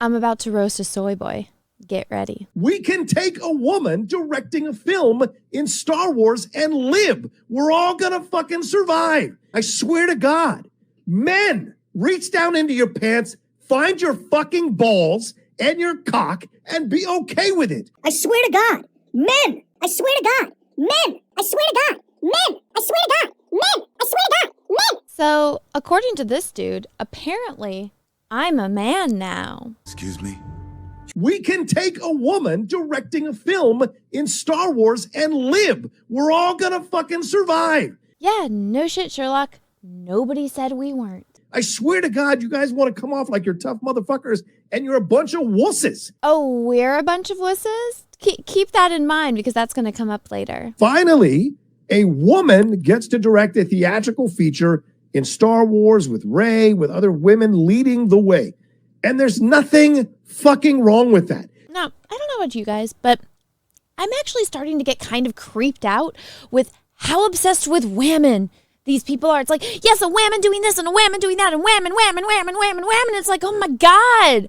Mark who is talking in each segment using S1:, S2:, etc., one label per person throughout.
S1: I'm about to roast a soy boy. Get ready.
S2: We can take a woman directing a film in Star Wars and live. We're all gonna fucking survive. I swear to God. Men, reach down into your pants, find your fucking balls and your cock, and be okay with it.
S3: I swear to God. Men, I swear to God. Men, I swear to God. Men, I swear to God. Men, I swear to God. Men.
S1: So, according to this dude, apparently, I'm a man now.
S4: Excuse me?
S2: We can take a woman directing a film in Star Wars and live. We're all gonna fucking survive.
S1: Yeah, no shit, Sherlock. Nobody said we weren't.
S2: I swear to God, you guys want to come off like you're tough motherfuckers, and you're a bunch of wusses.
S1: Oh, we're a bunch of wusses? Keep that in mind, because that's going to come up later.
S2: Finally, a woman gets to direct a theatrical feature in Star Wars with Rey, with other women leading the way. And there's nothing fucking wrong with that.
S1: Now, I don't know about you guys, but I'm actually starting to get kind of creeped out with how obsessed with Wahmen these people are. It's like, yes, a Wahmen doing this and a Wahmen doing that and Wahmen. It's like, oh my God.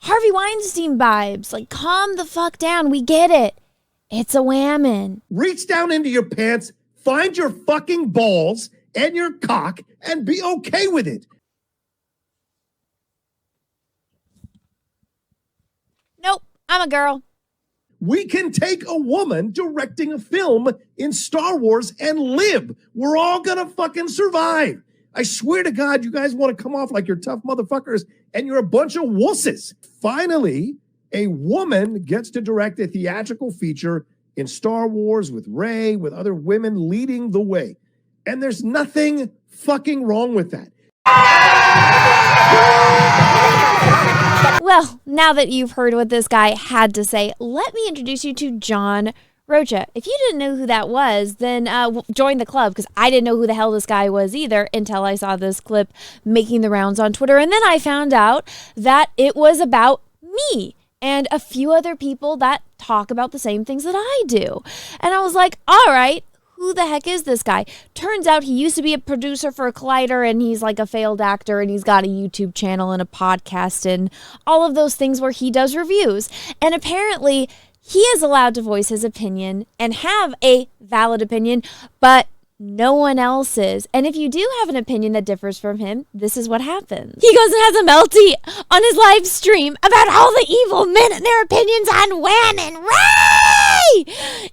S1: Harvey Weinstein vibes. Like, calm the fuck down. We get it. It's a Wahmen.
S2: Reach down into your pants, find your fucking balls and your cock, and be okay with it.
S1: Nope, I'm a girl.
S2: We can take a woman directing a film in Star Wars and live. We're all gonna fucking survive. I swear to God, you guys want to come off like you're tough motherfuckers, and you're a bunch of wusses. Finally, a woman gets to direct a theatrical feature in Star Wars with Rey, with other women leading the way. And there's nothing fucking wrong with that.
S1: Well, now that you've heard what this guy had to say, let me introduce you to John Rocha. If you didn't know who that was, then join the club, because I didn't know who the hell this guy was either until I saw this clip making the rounds on Twitter. And then I found out that it was about me and a few other people that talk about the same things that I do. And I was like, all right, who the heck is this guy? Turns out he used to be a producer for Collider, and he's like a failed actor, and he's got a YouTube channel and a podcast and all of those things where he does reviews. And apparently he is allowed to voice his opinion and have a valid opinion, but no one else is. And if you do have an opinion that differs from him, this is what happens. He goes and has a melty on his live stream about all the evil men and their opinions on Wahmen. Ray!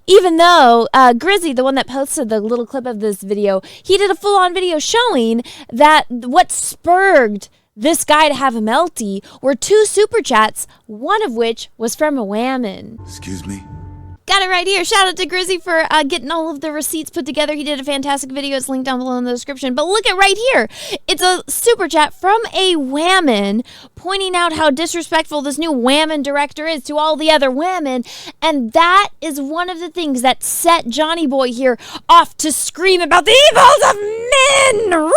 S1: Even though Grizzy, the one that posted the little clip of this video, he did a full-on video showing that what spurred this guy to have a melty were 2 super chats, one of which was from a Wahmen.
S4: Excuse me?
S1: Got it right here. Shout out to Grizzy for getting all of the receipts put together. He did a fantastic video. It's linked down below in the description. But look at right here. It's a super chat from a Wahmen pointing out how disrespectful this new Wahmen director is to all the other women. And that is one of the things that set Johnny Boy here off to scream about the evils of men.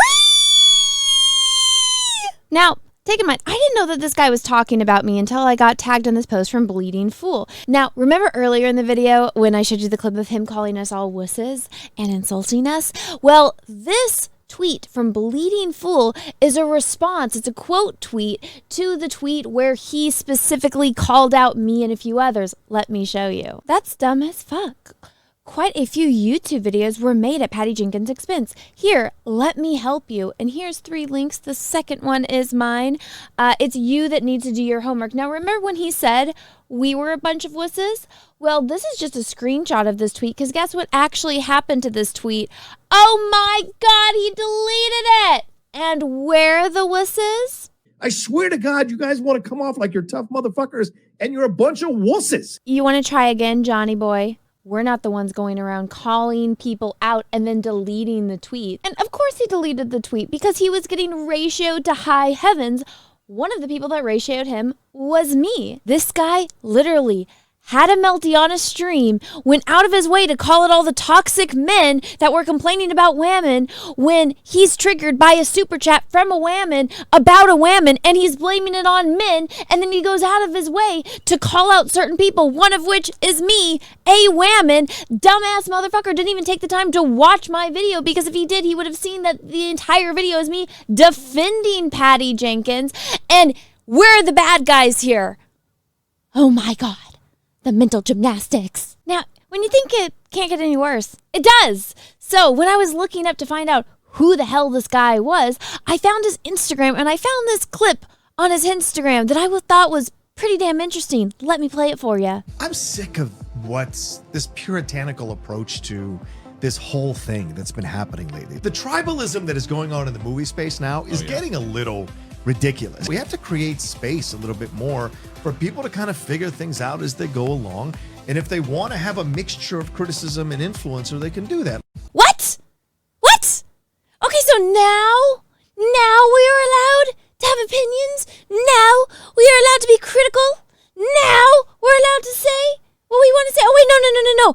S1: Now, take in mind, I didn't know that this guy was talking about me until I got tagged in this post from Bleeding Fool. Now, remember earlier in the video when I showed you the clip of him calling us all wusses and insulting us? Well, this tweet from Bleeding Fool is a response. It's a quote tweet to the tweet where he specifically called out me and a few others. Let me show you. That's dumb as fuck. Quite a few YouTube videos were made at Patty Jenkins' expense. Here, let me help you. And here's 3 links. The second one is mine. It's you that needs to do your homework. Now, remember when he said we were a bunch of wusses? Well, this is just a screenshot of this tweet, because guess what actually happened to this tweet? Oh my God, he deleted it. And where are the wusses?
S2: I swear to God, you guys want to come off like you're tough motherfuckers, and you're a bunch of wusses.
S1: You want to try again, Johnny Boy? We're not the ones going around calling people out and then deleting the tweet. And of course he deleted the tweet because he was getting ratioed to high heavens. One of the people that ratioed him was me. This guy literally had a melty on a stream, went out of his way to call it all the toxic men that were complaining about Wahmen when he's triggered by a super chat from a Wahmen about a Wahmen, and he's blaming it on men, and then he goes out of his way to call out certain people, one of which is me, a Wahmen. Dumbass motherfucker didn't even take the time to watch my video, because if he did, he would have seen that the entire video is me defending Patty Jenkins. And We're the bad guys here. Oh my God, the mental gymnastics. Now, when you think it can't get any worse, it does. So when I was looking up to find out who the hell this guy was, I found his Instagram and I found this clip on his Instagram that I thought was pretty damn interesting. Let me play it for you.
S4: I'm sick of what's this puritanical approach to this whole thing that's been happening lately. The tribalism that is going on in the movie space now is getting a little ridiculous. We have to create space a little bit more for people to kind of figure things out as they go along. And if they want to have a mixture of criticism and influencer, they can do that.
S1: What? Okay, so now we are allowed to have opinions? Now we are allowed to be critical? Now we're allowed to say what we want to say? Oh, wait, no.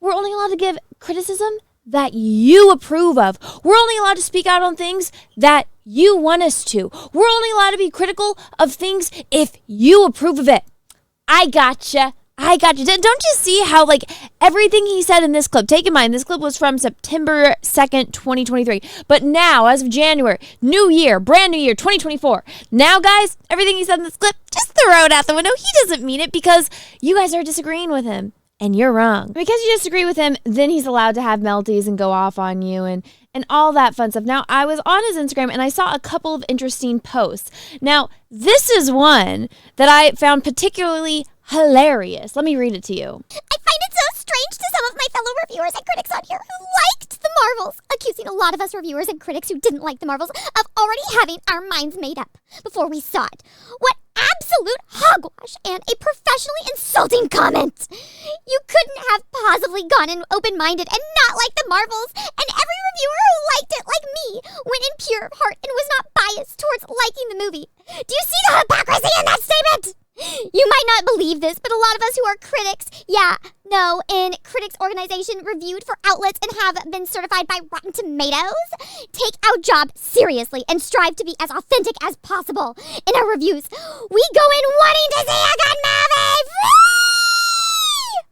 S1: We're only allowed to give criticism that you approve of. We're only allowed to speak out on things that you want us to. We're only allowed to be critical of things if you approve of it. I gotcha. Don't you see how, like, everything he said in this clip, take in mind, this clip was from September 2nd, 2023. But now, as of January, new year, brand new year, 2024. Now, guys, everything he said in this clip, just throw it out the window. He doesn't mean it because you guys are disagreeing with him. And you're wrong. Because you disagree with him, then he's allowed to have melties and go off on you and all that fun stuff. Now, I was on his Instagram and I saw a couple of interesting posts. Now, this is one that I found particularly hilarious. Let me read it to you.
S3: I find it so strange to some of my fellow reviewers and critics on here who liked the Marvels, accusing a lot of us reviewers and critics who didn't like the Marvels of already having our minds made up before we saw it. What absolute hogwash and a professionally insulting comment. You couldn't have possibly gone in open-minded and not like the Marvels, and every reviewer who liked it, like me, went in pure heart and was not biased towards liking the movie. Do you see the hypocrisy in that statement? You might not believe this, but a lot of us who are critics, in critics organization reviewed for outlets and have been certified by Rotten Tomatoes, take our job seriously and strive to be as authentic as possible in our reviews. We go in wanting to see a good movie.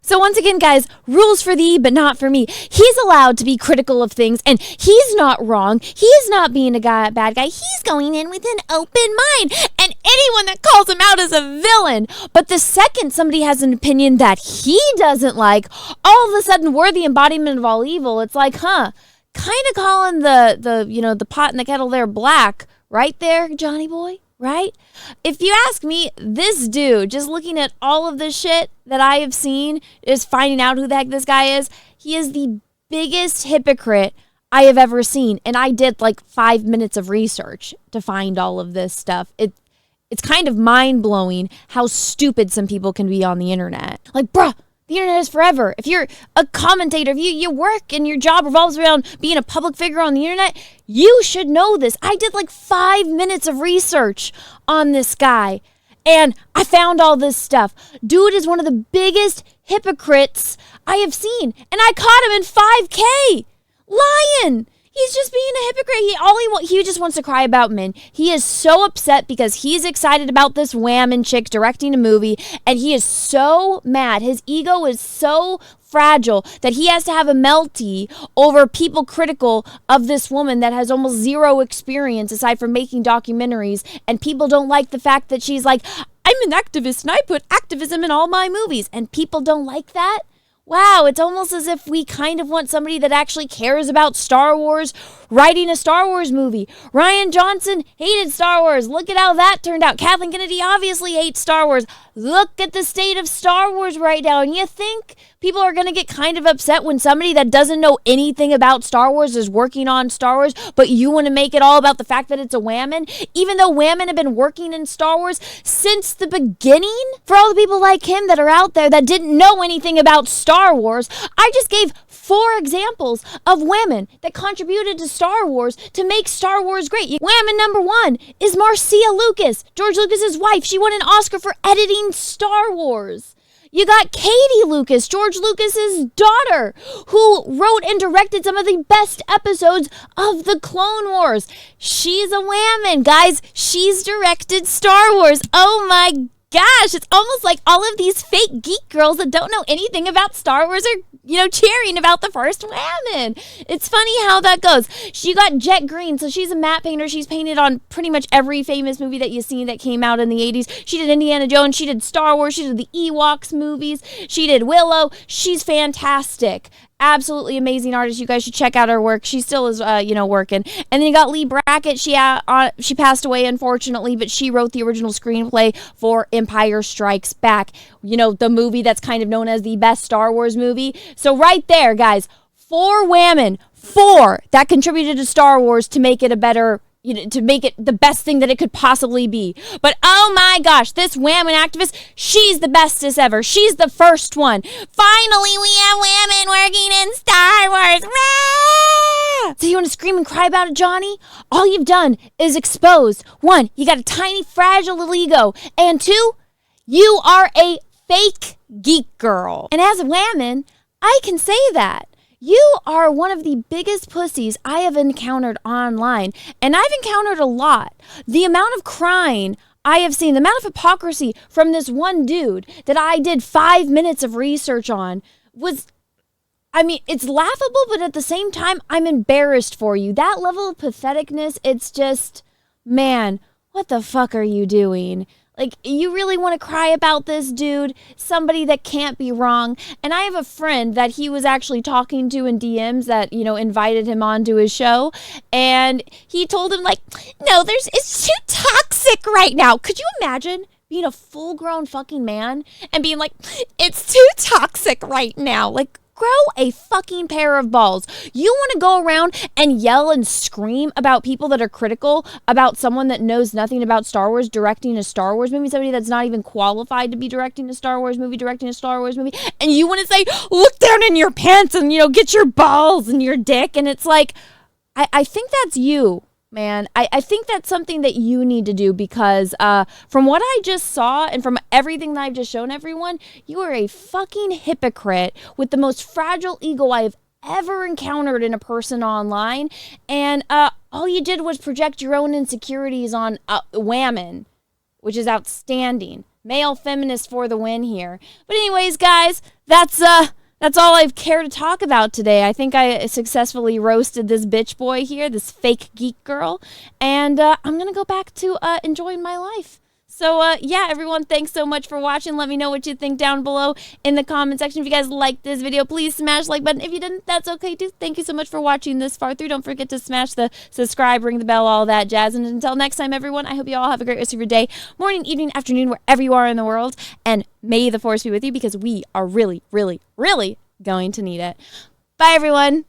S1: So once again, guys, rules for thee, but not for me. He's allowed to be critical of things, and he's not wrong. He's not being a bad guy. He's going in with an open mind, and anyone that calls him out is a villain. But the second somebody has an opinion that he doesn't like, all of a sudden we're the embodiment of all evil. It's like, kind of calling the pot and the kettle there black, right there, Johnny boy. Right? If you ask me, this dude, just looking at all of this shit that I have seen, is finding out who the heck this guy is. He is the biggest hypocrite I have ever seen. And I did like 5 minutes of research to find all of this stuff. It's kind of mind-blowing how stupid some people can be on the internet. Like, bruh, the internet is forever. If you're a commentator, if you work and your job revolves around being a public figure on the internet, you should know this. I did like 5 minutes of research on this guy, and I found all this stuff. Dude is one of the biggest hypocrites I have seen, and I caught him in 5K. Lying. He's just being a hypocrite. He just wants to cry about men. He is so upset because he's excited about this Wahmen chick directing a movie, and he is so mad. His ego is so fragile that he has to have a melty over people critical of this woman that has almost zero experience aside from making documentaries, and people don't like the fact that she's like, I'm an activist and I put activism in all my movies, and people don't like that. Wow, it's almost as if we kind of want somebody that actually cares about Star Wars writing a Star Wars movie. Rian Johnson hated Star Wars. Look at how that turned out. Kathleen Kennedy obviously hates Star Wars. Look at the state of Star Wars right now. And you think people are going to get kind of upset when somebody that doesn't know anything about Star Wars is working on Star Wars, but you want to make it all about the fact that it's a Wahmen, even though Wahmen have been working in Star Wars since the beginning? For all the people like him that are out there that didn't know anything about Star Wars, I just gave 4 examples of women that contributed to Star Wars to make Star Wars great. Women number 1 is Marcia Lucas, George Lucas's wife. She won an Oscar for editing Star Wars. You got Katie Lucas, George Lucas's daughter, who wrote and directed some of the best episodes of the Clone Wars. She's a Wahmen, guys. She's directed Star Wars. Oh my gosh, it's almost like all of these fake geek girls that don't know anything about Star Wars are cheering about the first Wahmen. It's funny how that goes. She got Jet Green, so she's a matte painter. She's painted on pretty much every famous movie that you've seen that came out in the 80s. She did Indiana Jones. She did Star Wars. She did the Ewoks movies. She did Willow. She's fantastic. Absolutely amazing artist. You guys should check out her work. She still is, working. And then you got Lee Brackett. She passed away, unfortunately, but she wrote the original screenplay for Empire Strikes Back. The movie that's kind of known as the best Star Wars movie. So right there, guys, 4 Wahmen, 4 that contributed to Star Wars to make it a better, to make it the best thing that it could possibly be. But oh my gosh, this Wahmen activist, she's the bestest ever. She's the first one. Finally, we have women working in Star Wars. Rah! So you want to scream and cry about it, Johnny? All you've done is exposed. 1, you got a tiny, fragile little ego. And 2, you are a fake geek girl. And as a Wahmen, I can say that. You are one of the biggest pussies I have encountered online, and I've encountered a lot. The amount of crying I have seen, the amount of hypocrisy from this one dude that I did 5 minutes of research on was, it's laughable, but at the same time, I'm embarrassed for you. That level of patheticness, it's just, man, what the fuck are you doing? Like, you really want to cry about this dude? Somebody that can't be wrong. And I have a friend that he was actually talking to in DMs that, invited him onto his show. And he told him, no, it's too toxic right now. Could you imagine being a full-grown fucking man and being like, it's too toxic right now? Grow a fucking pair of balls. You want to go around and yell and scream about people that are critical about someone that knows nothing about Star Wars directing a Star Wars movie, somebody that's not even qualified to be directing a Star Wars movie, and you want to say, look down in your pants and, get your balls and your dick. And it's like, I think that's you. Man, I think that's something that you need to do because from what I just saw and from everything that I've just shown everyone, you are a fucking hypocrite with the most fragile ego I have ever encountered in a person online. And all you did was project your own insecurities on Wahmen, which is outstanding. Male feminist for the win here. But anyways, guys, that's all I've cared to talk about today. I think I successfully roasted this bitch boy here, this fake geek girl, and I'm going to go back to enjoying my life. So, everyone, thanks so much for watching. Let me know what you think down below in the comment section. If you guys liked this video, please smash the like button. If you didn't, that's okay, too. Thank you so much for watching this far through. Don't forget to smash the subscribe, ring the bell, all that jazz. And until next time, everyone, I hope you all have a great rest of your day, morning, evening, afternoon, wherever you are in the world. And may the force be with you because we are really, really, really going to need it. Bye, everyone.